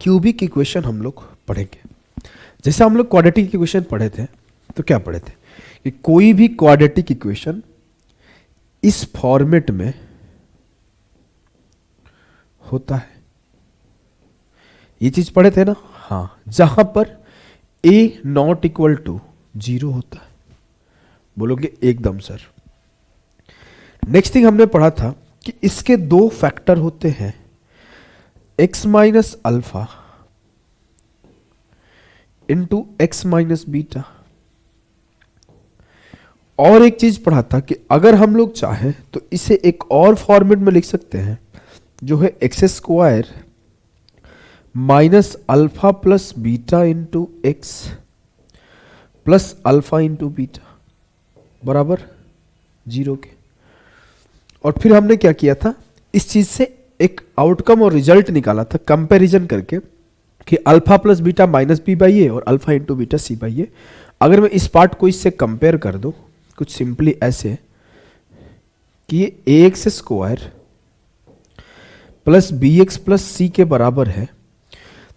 Cubic equation हम लोग पढ़ेंगे। जैसे हम लोग क्वाड्रेटिक इक्वेशन पढ़े थे तो क्या पढ़े थे कि कोई भी क्वाड्रेटिक इक्वेशन इस फॉर्मेट में होता है, ये चीज पढ़े थे ना। हाँ, जहां पर a नॉट इक्वल टू 0 होता है। बोलोगे एकदम सर। नेक्स्ट थिंग हमने पढ़ा था कि इसके दो फैक्टर होते हैं, x minus alpha into x minus beta. और एक चीज पढ़ा था कि अगर हम लोग चाहें तो इसे एक और फॉर्मेट में लिख सकते हैं, जो है x square minus alpha plus beta into x plus alpha into beta बराबर 0 के। और फिर हमने क्या किया था, इस चीज से एक आउटकम और रिजल्ट निकाला था कंपैरिजन करके कि alpha plus beta minus B by A और alpha into beta C by A. अगर मैं इस पार्ट को इससे कंपेयर कर दूं कुछ सिंपली ऐसे कि ये A X square plus B X plus C के बराबर है,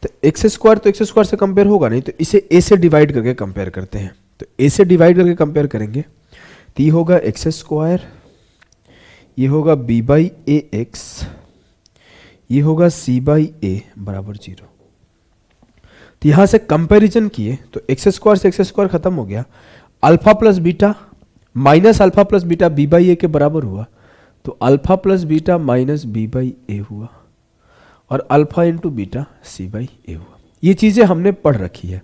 तो एक्स स्क्वायर तो एक्स स्क्वायर से कंपेयर होगा नहीं, तो इसे ए से डिवाइड करके कंपेयर करते हैं। तो ए से डिवाइड करके कंपेयर करेंगे तो ये होगा एक्स स्क्वायर, ये होगा बी बाई ए एक्स, ये होगा सी बाई ए बराबर 0। तो यहां से कंपैरिजन किए तो एक्स स्क्वायर से एक्स स्क्वायर खत्म हो गया, alpha plus beta minus alpha plus beta B by A के बराबर हुआ, तो alpha plus beta minus B by A हुआ और alpha into beta C by A हुआ। ये चीजें हमने पढ़ रखी है,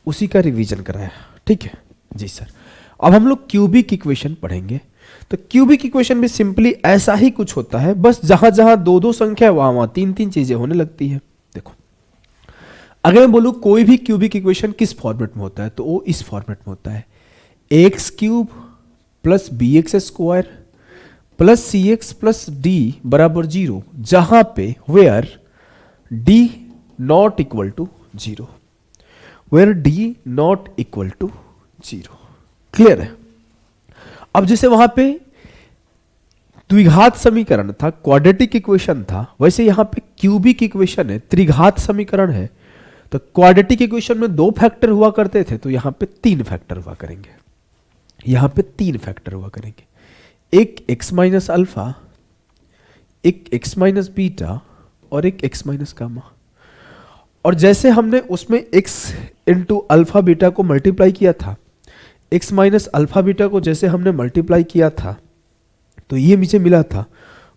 उसी का रिवीजन कराया। ठीक है जी सर। अब हम लोग क्यूबिक इक्वेशन पढ़ेंगे। तो क्यूबिक इक्वेशन भी सिंपली ऐसा ही कुछ होता है, बस जहां जहां दो दो संख्या वहां वहां तीन तीन चीजें होने लगती है। देखो, अगर मैं बोलूं कोई भी क्यूबिक इक्वेशन किस फॉर्मेट में होता है, तो वो इस फॉर्मेट में होता है, X cube plus B X square plus C X plus D बराबर 0, जहां पे where D not equal to 0, where D not equal to 0। Clear है। अब जैसे वहां पे द्विघात समीकरण था, क्वाड्रेटिक इक्वेशन था, वैसे यहां पे क्यूबिक इक्वेशन है, त्रिघात समीकरण है। तो क्वाड्रेटिक इक्वेशन में 2 फैक्टर हुआ करते थे, तो यहां पे 3 फैक्टर हुआ करेंगे। यहां पे 3 फैक्टर हुआ करेंगे, एक x माइनस अल्फा, एक x माइनस बीटा और एक x माइनस गामा। और जैसे हमने उसमें x इंटू अल्फा बीटा को मल्टीप्लाई किया था, x माइनस अल्फा बीटा को जैसे हमने मल्टीप्लाई किया था तो ये मुझे मिला था,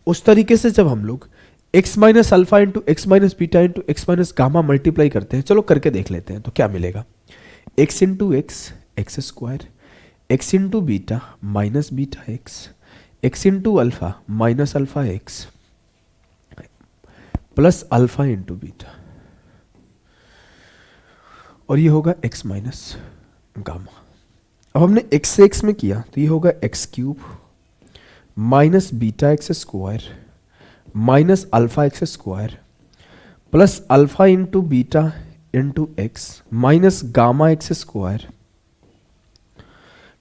उस तरीके से जब हम लोग x minus alpha into x minus beta into x minus gamma multiply करते हैं, चलो करके देख लेते हैं तो क्या मिलेगा। x into x x square, x into beta minus beta x, x into alpha minus alpha x plus alpha into beta, और ये होगा x माइनस गामा। अब हमने x से x में किया तो ये होगा x cube minus beta x square minus alpha x square plus alpha into beta into x minus gamma x square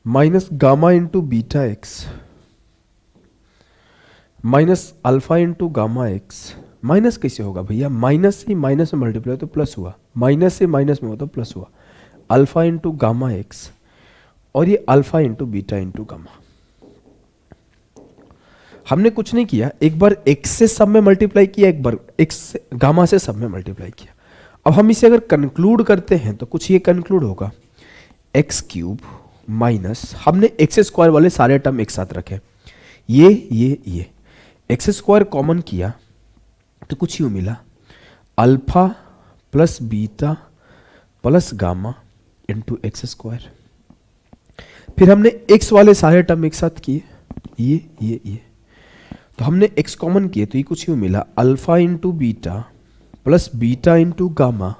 minus gamma into beta x minus alpha into gamma x. Minus कैसे होगा भैया, minus से minus में multiply तो plus हुआ, minus से minus में हो तो प्लस हुआ, अल्फा इंटू गामा एक्स और ये alpha into beta into gamma. हमने कुछ नहीं किया, एक बार एक्स से सब में मल्टीप्लाई किया, एक बार एक्स से गामा से सब में मल्टीप्लाई किया। अब हम इसे अगर कंक्लूड करते हैं तो कुछ ये कंक्लूड होगा, एक्स क्यूब माइनस, हमने एक्स स्क्वायर वाले सारे टर्म एक साथ रखे, ये एक्स स्क्वायर कॉमन किया तो कुछ यूं मिला, alpha plus beta plus gamma into X square. फिर हमने x वाले सारे टर्म एक साथ किए, ये तो हमने x कॉमन किए तो ये कुछ यूं मिला, alpha into beta plus beta into gamma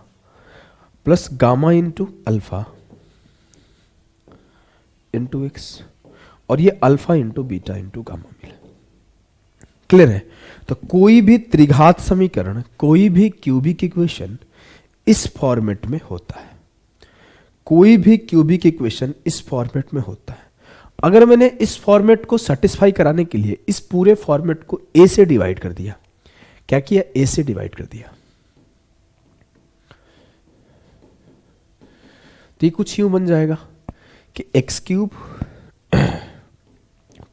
plus gamma into alpha into x, और ये alpha into beta into gamma मिला। क्लियर है। तो कोई भी त्रिघात समीकरण, कोई भी क्यूबिक इक्वेशन इस फॉर्मेट में होता है, कोई भी क्यूबिक इक्वेशन इस फॉर्मेट में होता है। अगर मैंने इस फॉर्मेट को सेटिस्फाई कराने के लिए इस पूरे फॉर्मेट को a से डिवाइड कर दिया, क्या किया, a से डिवाइड कर दिया, तो ये कुछ यूं बन जाएगा कि X cube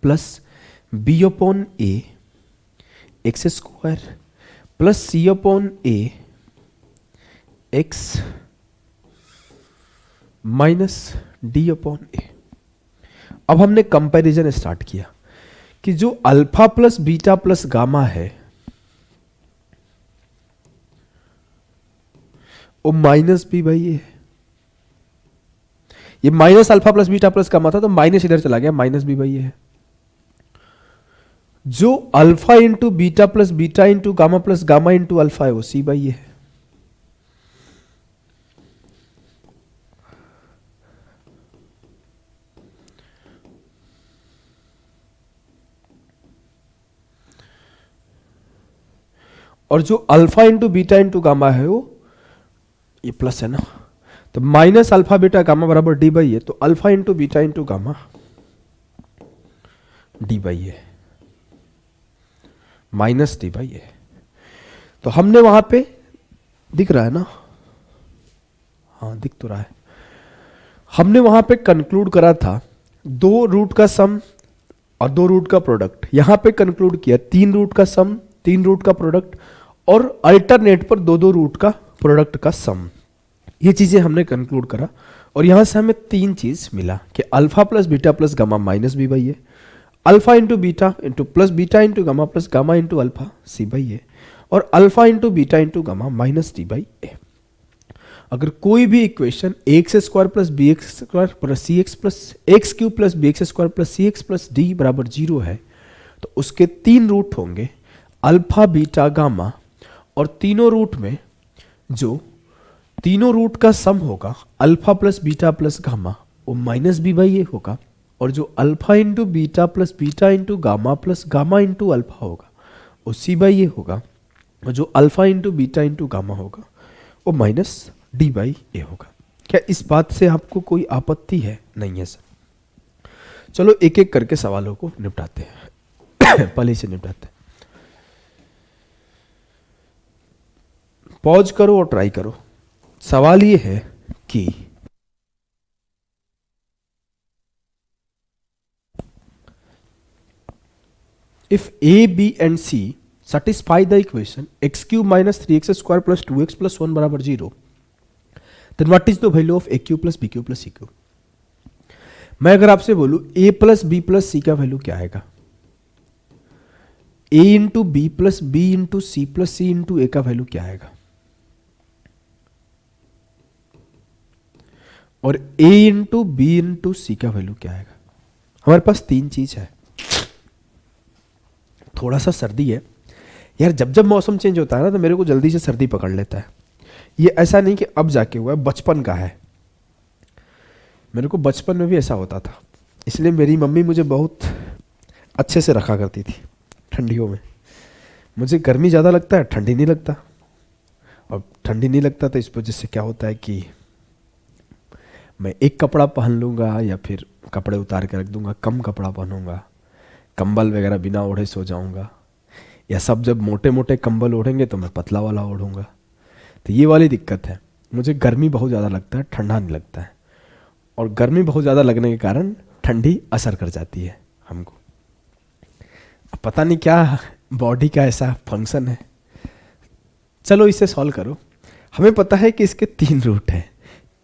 plus B upon A X square plus C upon A X minus D upon A. अब हमने कंपैरिजन स्टार्ट किया कि जो alpha plus beta plus gamma है वो माइनस बी बाई ए है। ये minus alpha plus beta plus gamma था तो माइनस इधर चला गया, माइनस बी बाई ए है। जो alpha into beta into gamma plus gamma into alpha है वो सी बाई ए है। और जो alpha into beta into gamma है वो ये प्लस है ना, तो माइनस अल्फा बीटा गामा बराबर डी बाई ए, तो alpha into beta into gamma D by A minus D by A. तो हमने वहां पे दिख रहा है ना, हाँ दिख तो रहा है, हमने वहां पे कंक्लूड करा था 2 रूट का सम और 2 रूट का प्रोडक्ट। यहां पे कंक्लूड किया 3 रूट का सम 3 रूट का प्रोडक्ट और अल्टरनेट पर 2 रूट का प्रोडक्ट का सम। ये चीजें हमने कंक्लूड करा और यहां से हमें 3 चीज मिला कि alpha plus beta plus gamma minus B by A, alpha into beta into plus beta into gamma plus gamma into alpha C by A, और alpha into beta into gamma minus D by A. अगर कोई भी equation X square plus B X square plus C X plus X cube plus B X square plus C X plus D बराबर 0 है तो उसके 3 root होंगे alpha beta gamma, और तीनों रूट में जो तीनों रूट का सम होगा alpha plus beta plus gamma वो माइनस बी बाई ए होगा, और जो alpha into beta into gamma plus gamma into alpha होगा वो सी बाई ए होगा, और जो alpha into beta into gamma होगा वो माइनस डी बाई ए होगा। क्या इस बात से आपको कोई आपत्ति है? नहीं है सर। चलो एक एक करके सवालों को निपटाते हैं पहले से निपटाते हैं। पॉज करो और ट्राई करो। सवाल ये है कि if A B and C satisfy the equation x cube minus 3x square plus 2x plus 1 बराबर 0, then what is the value of a cube plus b cube plus c cube? मैं अगर आपसे बोलूं a plus B plus C का value क्या आएगा, a into B plus B into C plus C into A का value क्या आएगा, और a into B into C का वैल्यू क्या आएगा। हमारे पास 3 चीज है। थोड़ा सा सर्दी है यार, जब जब मौसम चेंज होता है ना तो मेरे को जल्दी से सर्दी पकड़ लेता है। ये ऐसा नहीं कि अब जाके हुआ है, बचपन का है। मेरे को बचपन में भी ऐसा होता था, इसलिए मेरी मम्मी मुझे बहुत अच्छे से रखा करती थी ठंडियों में। मुझे गर्मी ज़्यादा लगता है, ठंडी नहीं लगता, और ठंडी नहीं लगता तो इस वजह से क्या होता है कि मैं एक कपड़ा पहन लूँगा या फिर कपड़े उतार के रख दूँगा, कम कपड़ा पहनूँगा, कंबल वगैरह बिना ओढ़े सो जाऊँगा, या सब जब मोटे मोटे कंबल ओढ़ेंगे तो मैं पतला वाला ओढ़ूंगा। तो ये वाली दिक्कत है, मुझे गर्मी बहुत ज़्यादा लगता है, ठंडा नहीं लगता है, और गर्मी बहुत ज़्यादा लगने के कारण ठंडी असर कर जाती है हमको। अब पता नहीं क्या बॉडी का ऐसा फंक्शन है। चलो इसे सॉल्व करो। हमें पता है कि इसके 3 रूट हैं,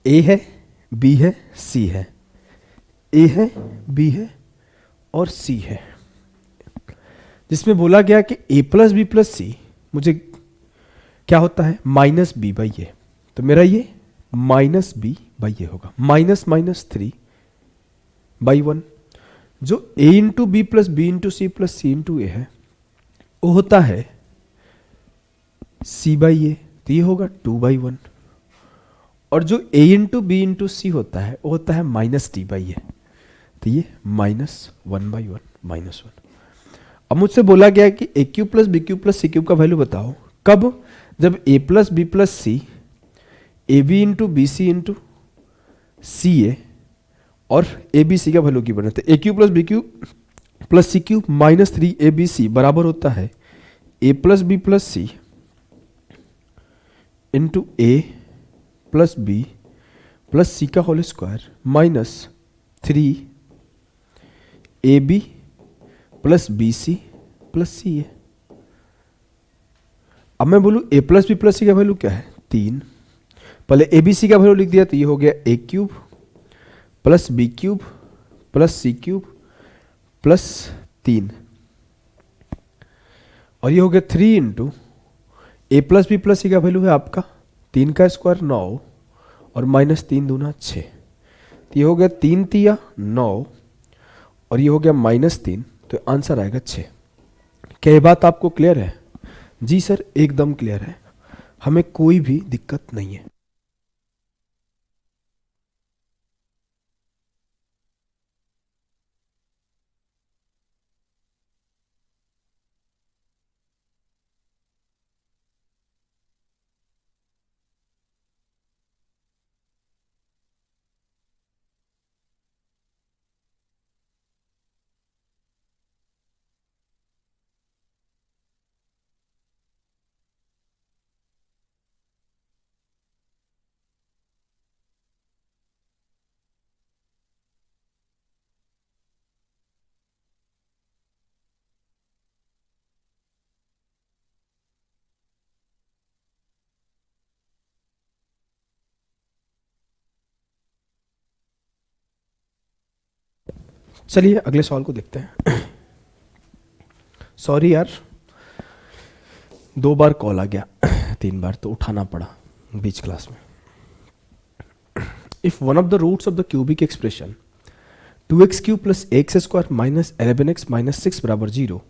ए है, बी है, सी है। ए है, बी है और सी है, जिसमें बोला गया कि a प्लस बी प्लस सी मुझे क्या होता है माइनस बी बाई ए, तो मेरा ये माइनस बी बाई ए होगा, माइनस माइनस 3 बाई 1। जो a into B plus B into C plus C into A है वो होता है c बाई ए, तो ये होगा 2 बाई 1। और जो a इंटू बी इंटू सी होता है वो होता है माइनस डी बाई ए, तो ये माइनस 1 बाई 1 माइनस 1। अब मुझसे बोला गया कि A cube plus B cube plus C cube का वैल्यू बताओ कब, जब A plus B plus C A B into B C into C A और ए बी सी का वैल्यू की बने। तो A cube plus B cube plus C cube minus 3 A B C बराबर होता है A plus B plus C into A plus B plus C का whole square minus 3ab plus B C plus C है। अब मैं बोलूँ a plus B plus C का value क्या है 3, पहले ए बी सी का वैल्यू लिख दिया तो ये हो गया a cube plus B cube plus C cube plus 3, और ये हो गया 3 into A plus B plus C का वैल्यू है आपका 3 का स्क्वायर 9 और माइनस 3 दूना 6, तो ये हो गया 3 तिया 9 और ये हो गया -3, तो आंसर आएगा 6। क्या ये बात आपको क्लियर है? जी सर एकदम क्लियर है, हमें कोई भी दिक्कत नहीं है। चलिए अगले सवाल को देखते हैं। सॉरी यार 2 बार कॉल आ गया, 3 बार तो उठाना पड़ा बीच क्लास में। If one of the roots of the cubic expression 2x cube plus X square minus 11x minus 6 बराबर 0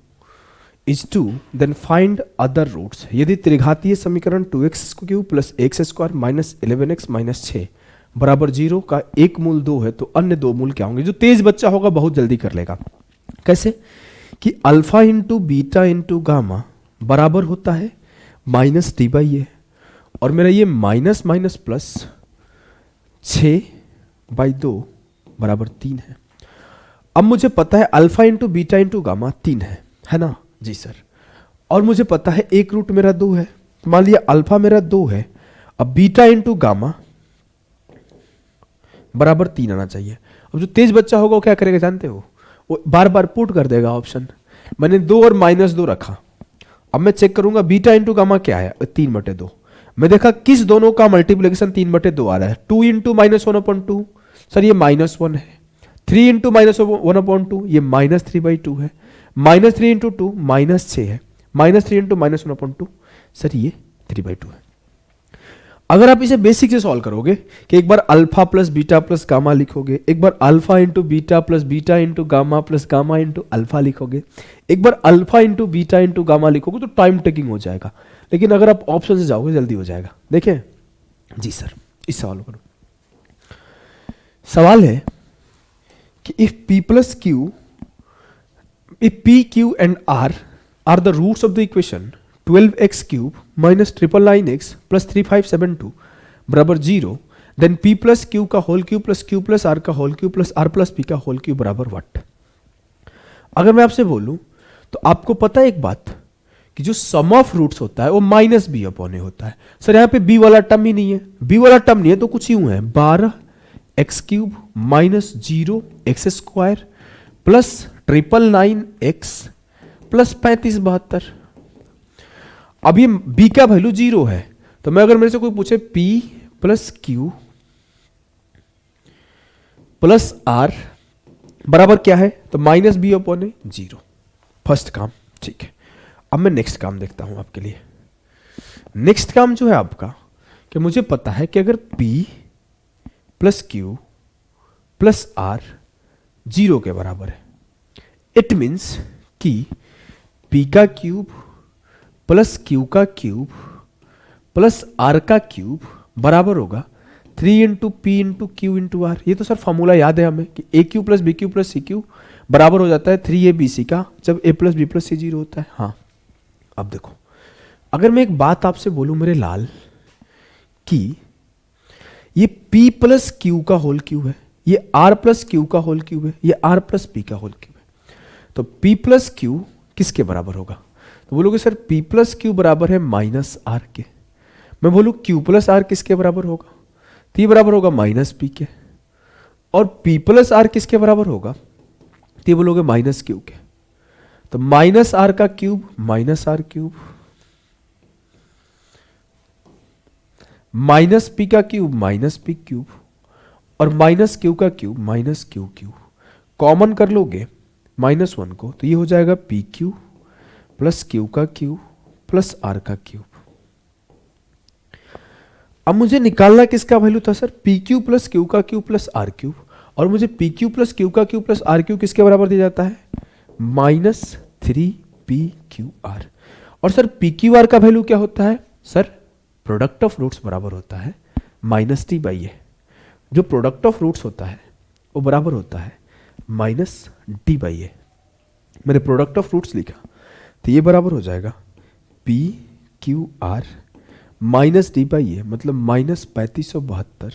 is 2, then find other roots. यदि त्रिघातीय समीकरण 2x cube plus X square minus 11x minus 6 बराबर 0 का एक मूल 2 है तो अन्य 2 मूल क्या होंगे? जो तेज बच्चा होगा बहुत जल्दी कर लेगा। कैसे कि alpha into beta into gamma बराबर होता है माइनस टी बाई ए, और मेरा ये माइनस माइनस प्लस 6/2 बराबर 3 है। अब मुझे पता है alpha into beta into gamma 3 है ना? जी सर। और मुझे पता है एक रूट मेरा 2 है, तो मान लिया अल्फा मेरा 2 है, अब बीटा इंटू गामा बराबर 3 आना चाहिए। अब जो तेज बच्चा होगा वो क्या करेगा जानते हो? वो बार बार पुट कर देगा ऑप्शन। मैंने 2 और -2 रखा, अब मैं चेक करूंगा बीटा इंटू गामा क्या है 3/2। मैं देखा किस दोनों का मल्टीप्लिकेशन 3/2 आ रहा है। 2 इंटू -1/2 सर ये -1 है, 3 इंटू -1/2 ये -3/2 है, -3 इंटू 2 -6 है, -3 इंटू -1/2 सर ये 3/2 है। अगर आप इसे बेसिक से सॉल्व करोगे कि एक बार alpha plus beta plus gamma लिखोगे, एक बार alpha into beta plus beta into gamma plus gamma into alpha लिखोगे, एक बार alpha into beta into gamma लिखोगे तो टाइम टेकिंग हो जाएगा। लेकिन अगर आप ऑप्शन से जाओगे जल्दी हो जाएगा। देखें जी सर, इस सवाल करो। सवाल है कि if p plus Q, if p q and r are the roots of the equation 12x cube minus 999x plus 3572 बराबर 0, देन p प्लस क्यू का whole cube plus q plus r का whole cube plus r plus p का whole cube बराबर what? अगर मैं आपसे बोलूं तो आपको पता है एक बात कि जो सम ऑफ रूट्स होता है वो माइनस बी अपॉन ए होता है। सर यहाँ पे b वाला टर्म ही नहीं है, b वाला टर्म नहीं है तो कुछ यूं है 12x cube minus 0x square plus 999x plus 3572। अब ये b का वैल्यू 0 है, तो मैं अगर मेरे से कोई पूछे p plus Q plus r बराबर क्या है तो माइनस बी अपॉन ए 0। फर्स्ट काम ठीक है। अब मैं नेक्स्ट काम देखता हूं आपके लिए। नेक्स्ट काम जो है आपका कि मुझे पता है कि अगर p plus Q plus r 0 के बराबर है, इट मीन्स कि p का क्यूब प्लस q का क्यूब प्लस r का क्यूब बराबर होगा 3 into P into Q into r. ये तो सर फॉर्मूला याद है हमें कि a cube plus b cube plus c cube बराबर हो जाता है 3ab का, जब a plus B plus c 0 होता है। हाँ अब देखो, अगर मैं एक बात आपसे बोलूं मेरे लाल कि ये p प्लस क्यू का होल क्यूब है, ये r प्लस क्यू का होल क्यूब है, ये r प्लस p का होल क्यूब है, तो p प्लस क्यू किसके बराबर होगा? तो बोलोगे सर p प्लस क्यू बराबर है माइनस r के। मैं बोलूं q प्लस r किसके बराबर होगा? तो ये बराबर होगा माइनस पी के, और पी प्लस आर किसके बराबर होगा, तो ये बोलोगे माइनस क्यू के। तो माइनस आर का cube minus R cube, minus P का क्यूब माइनस पी क्यूब, और माइनस क्यू का cube minus Q cube. Common कर लोगे माइनस वन को, तो ये हो जाएगा पी क्यू प्लस क्यू का क्यूब प्लस आर का क्यूब। अब मुझे निकालना किसका वैल्यू था sir, P Q plus Q का क्यूब प्लस आर क्यूब, और मुझे पी क्यू प्लस क्यू का क्यूब प्लस आर क्यूब किसके बराबर दिया जाता है, माइनस 3pqr। और सर पी क्यू आर का वैल्यू क्या होता है सर, प्रोडक्ट ऑफ रूट्स बराबर होता है माइनस टी बाई ए। जो प्रोडक्ट ऑफ रूट्स होता है वो बराबर होता है माइनस डी बाई ए। मैंने प्रोडक्ट ऑफ रूट्स लिखा तो ये बराबर हो जाएगा P q r minus D by a, मतलब माइनस 3572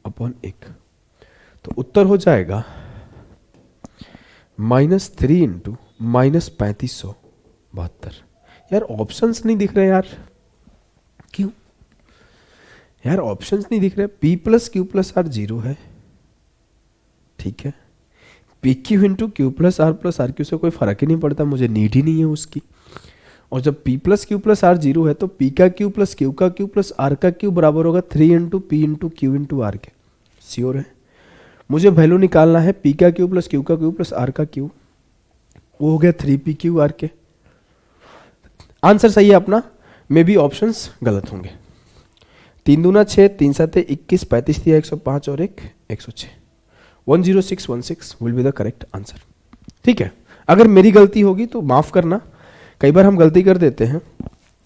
अपॉन 1। तो उत्तर हो जाएगा -3 इंटू माइनस 3572। यार ऑप्शंस नहीं दिख रहे यार, क्यों यार ऑप्शंस नहीं दिख रहे। P plus Q plus R 0 है, ठीक है। P Q into Q plus R Q से कोई फर्क ही नहीं पड़ता, मुझे नीड ही नहीं है उसकी। और जब P plus Q plus R 0 है तो P का क्यू प्लस क्यू का क्यू प्लस आर का क्यू बराबर होगा 3 into P into Q into R के। श्योर है, मुझे वैल्यू निकालना है P का क्यू प्लस क्यू का क्यू प्लस आर का क्यू, वो हो गया 3pq आर के। आंसर सही है अपना, मे भी ऑप्शंस गलत होंगे। 3 दूना 6, 3 7 21, 35 दिया 105 और 1 106, 10616 will be the correct answer. ठीक है, अगर मेरी गलती होगी तो माफ करना, कई बार हम गलती कर देते हैं,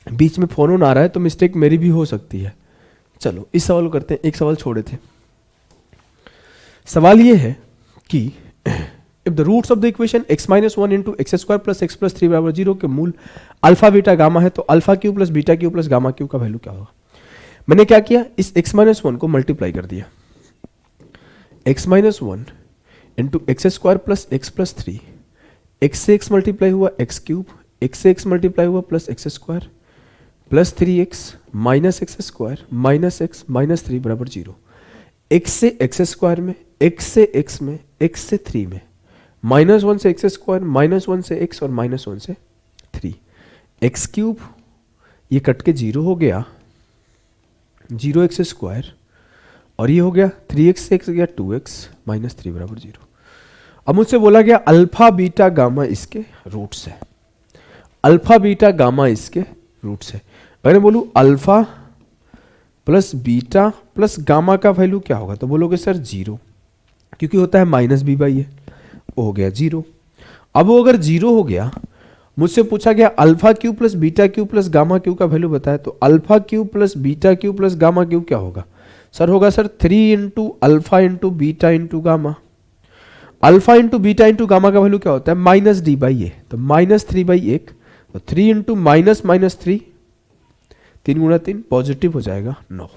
बीच में फोन ऑन आ रहा है तो मिस्टेक मेरी भी हो सकती है। चलो इस सवाल को करते हैं, एक सवाल छोड़े थे। सवाल ये है कि if the roots of the equation x minus 1 into X square plus X plus 3 बराबर 0 के मूल अल्फा बीटा गामा है, तो alpha Q plus beta Q plus gamma Q का वैल्यू क्या होगा। मैंने क्या किया, इस x माइनस 1 को मल्टीप्लाई कर दिया, x minus 1 into X square plus X plus 3, x से एक्स मल्टीप्लाई हुआ एक्स क्यूब, एक्स से एक्स मल्टीप्लाई हुआ plus X square plus 3x minus x square minus x minus 3 बराबर 0। एक्स से X square में, x से x में, x से 3 में, -1 से एक्स स्क्वायर, -1 से एक्स और -1 से 3, एक्स क्यूब ये कट के 0 हो गया, 0 एक्स स्क्वायर, और ये हो गया 3x से x गया 2x माइनस 3 बराबर 0। अब मुझसे बोला गया अल्फा बीटा गामा इसके रूट्स है, अल्फा बीटा गामा इसके रूट्स है। अगर मैं बोलूँ alpha plus beta plus gamma का वैल्यू क्या होगा, तो बोलोगे सर 0, क्योंकि होता है माइनस बी बाई ए, वो हो गया 0। अब वो अगर 0 हो गया, मुझसे पूछा गया alpha Q plus beta Q plus gamma Q का वैल्यू बताया, तो alpha Q plus beta Q plus gamma Q क्या होगा सर, होगा sir 3 into alpha into beta into gamma. Alpha into beta into gamma का वैल्यू क्या होता है, माइनस डी बाई ए, तो -3/1, तो 3 इंटू माइनस माइनस 3, 3 गुणा 3 पॉजिटिव हो जाएगा 9।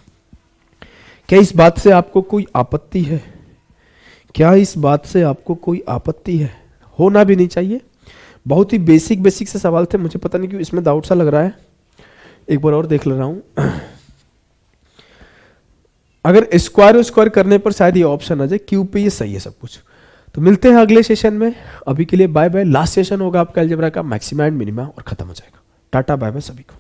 क्या इस बात से आपको कोई आपत्ति है, क्या इस बात से आपको कोई आपत्ति है, होना भी नहीं चाहिए। बहुत ही बेसिक से सवाल थे, मुझे पता नहीं क्यों इसमें डाउट सा लग रहा है, एक बार और देख ले रहा हूं। अगर स्क्वायर करने पर शायद ये ऑप्शन आ जाए, क्यू पे ये सही है सब कुछ। तो मिलते हैं अगले सेशन में, अभी के लिए बाय बाय। लास्ट सेशन होगा आपका अलजेब्रा का मैक्सिमा एंड मिनिमा और खत्म हो जाएगा। टाटा बाय बाय सभी को।